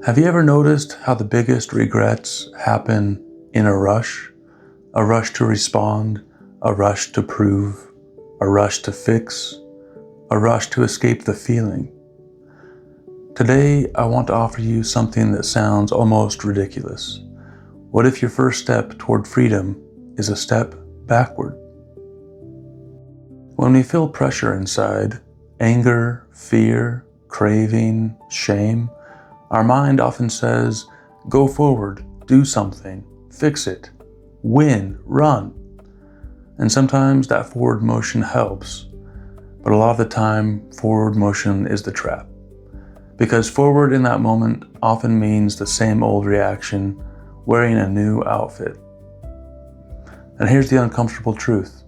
Have you ever noticed how the biggest regrets happen in a rush? A rush to respond, a rush to prove, a rush to fix, a rush to escape the feeling. Today, I want to offer you something that sounds almost ridiculous. What if your first step toward freedom is a step backward? When we feel pressure inside, anger, fear, craving, shame, our mind often says, go forward, do something, fix it, win, run. And sometimes that forward motion helps, but a lot of the time, forward motion is the trap. Because forward in that moment often means the same old reaction, wearing a new outfit. And here's the uncomfortable truth.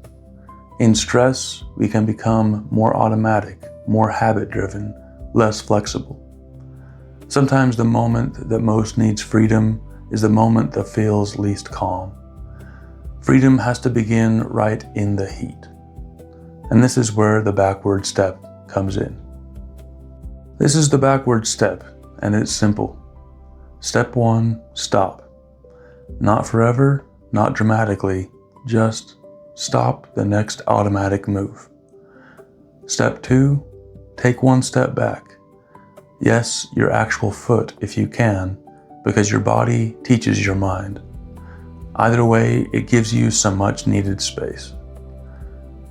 In stress, we can become more automatic, more habit-driven, less flexible. Sometimes the moment that most needs freedom is the moment that feels least calm. Freedom has to begin right in the heat. And this is where the backward step comes in. This is the backward step, and it's simple. Step 1, stop. Not forever, not dramatically, just stop the next automatic move. Step 2, take one step back. Yes, your actual foot if you can, because your body teaches your mind. Either way, it gives you some much needed space.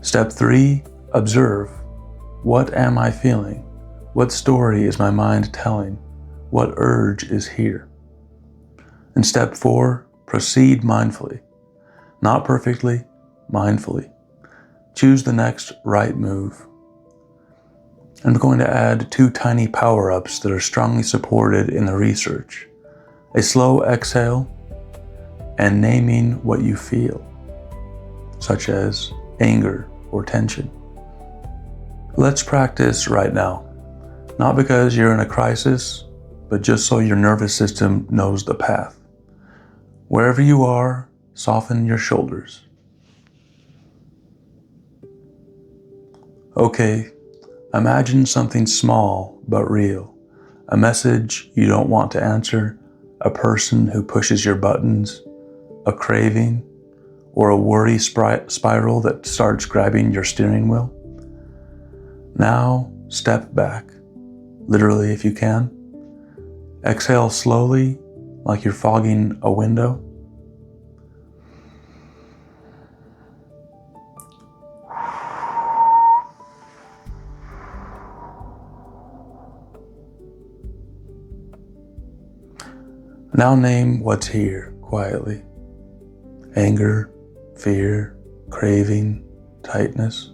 Step 3, observe. What am I feeling? What story is my mind telling? What urge is here? And step 4, proceed mindfully. Not perfectly, mindfully. Choose the next right move. I'm going to add 2 tiny power-ups that are strongly supported in the research. A slow exhale and naming what you feel, such as anger or tension. Let's practice right now. Not because you're in a crisis, but just so your nervous system knows the path. Wherever you are, soften your shoulders. Okay. Imagine something small but real, a message you don't want to answer, a person who pushes your buttons, a craving, or a worry spiral that starts grabbing your steering wheel. Now, step back, literally if you can. Exhale slowly, like you're fogging a window. Now name what's here quietly. Anger, fear, craving, tightness.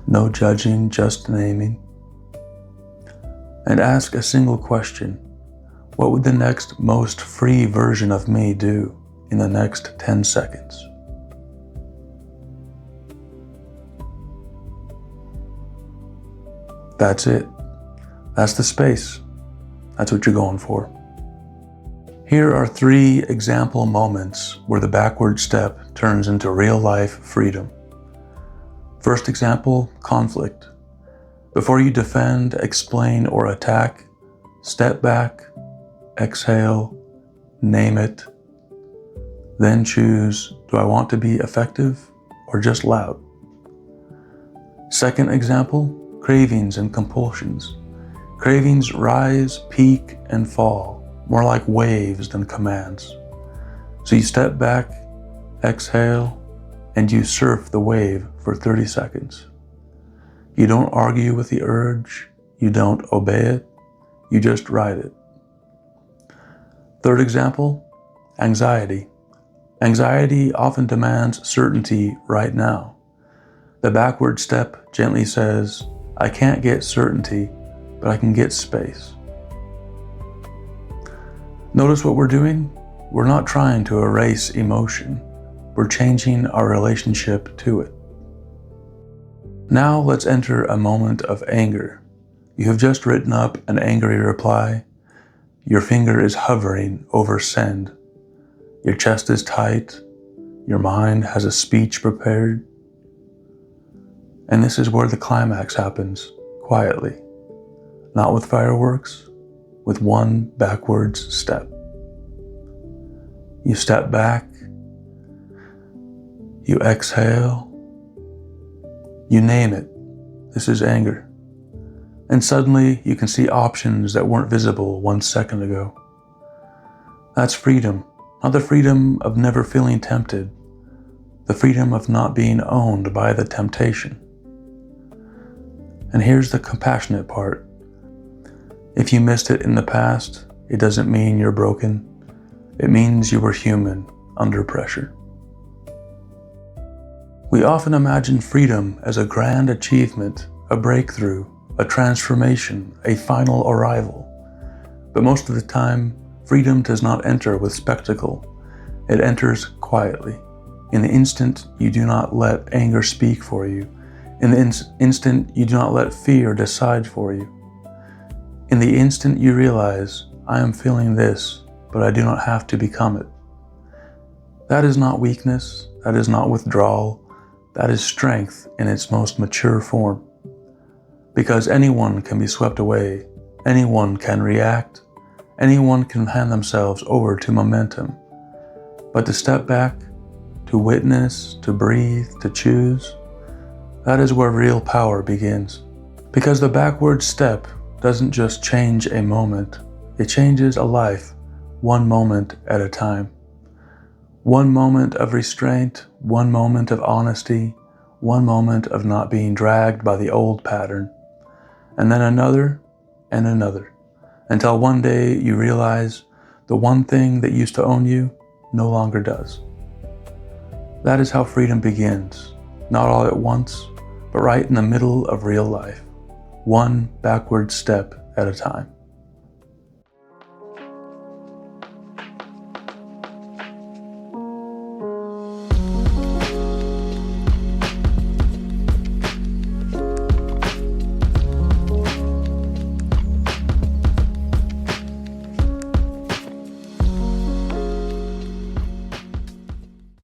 No judging, just naming. And ask a single question. What would the next most free version of me do in the next 10 seconds? That's it. That's the space. That's what you're going for. Here are 3 example moments where the backward step turns into real-life freedom. First example, conflict. Before you defend, explain, or attack, step back, exhale, name it, then choose, do I want to be effective or just loud? Second example, cravings and compulsions. Cravings rise, peak, and fall, more like waves than commands. So you step back, exhale, and you surf the wave for 30 seconds. You don't argue with the urge, you don't obey it, you just ride it. Third example, anxiety. Anxiety often demands certainty right now. The backward step gently says, I can't get certainty, but I can get space. Notice what we're doing? We're not trying to erase emotion. We're changing our relationship to it. Now let's enter a moment of anger. You have just written up an angry reply. Your finger is hovering over send. Your chest is tight. Your mind has a speech prepared. And this is where the climax happens, quietly. Not with fireworks, with one backwards step. You step back, you exhale, you name it. This is anger. And suddenly you can see options that weren't visible 1 second ago. That's freedom, not the freedom of never feeling tempted, the freedom of not being owned by the temptation. And here's the compassionate part. If you missed it in the past, it doesn't mean you're broken. It means you were human under pressure. We often imagine freedom as a grand achievement, a breakthrough, a transformation, a final arrival. But most of the time, freedom does not enter with spectacle. It enters quietly. In the instant you do not let anger speak for you. In the instant you do not let fear decide for you. In the instant you realize, I am feeling this, but I do not have to become it. That is not weakness. That is not withdrawal. That is strength in its most mature form. Because anyone can be swept away. Anyone can react. Anyone can hand themselves over to momentum. But to step back, to witness, to breathe, to choose, that is where real power begins. Because the backward step doesn't just change a moment, it changes a life, one moment at a time. One moment of restraint, one moment of honesty, one moment of not being dragged by the old pattern, and then another and another, until one day you realize the one thing that used to own you no longer does. That is how freedom begins, not all at once, but right in the middle of real life, one backward step at a time.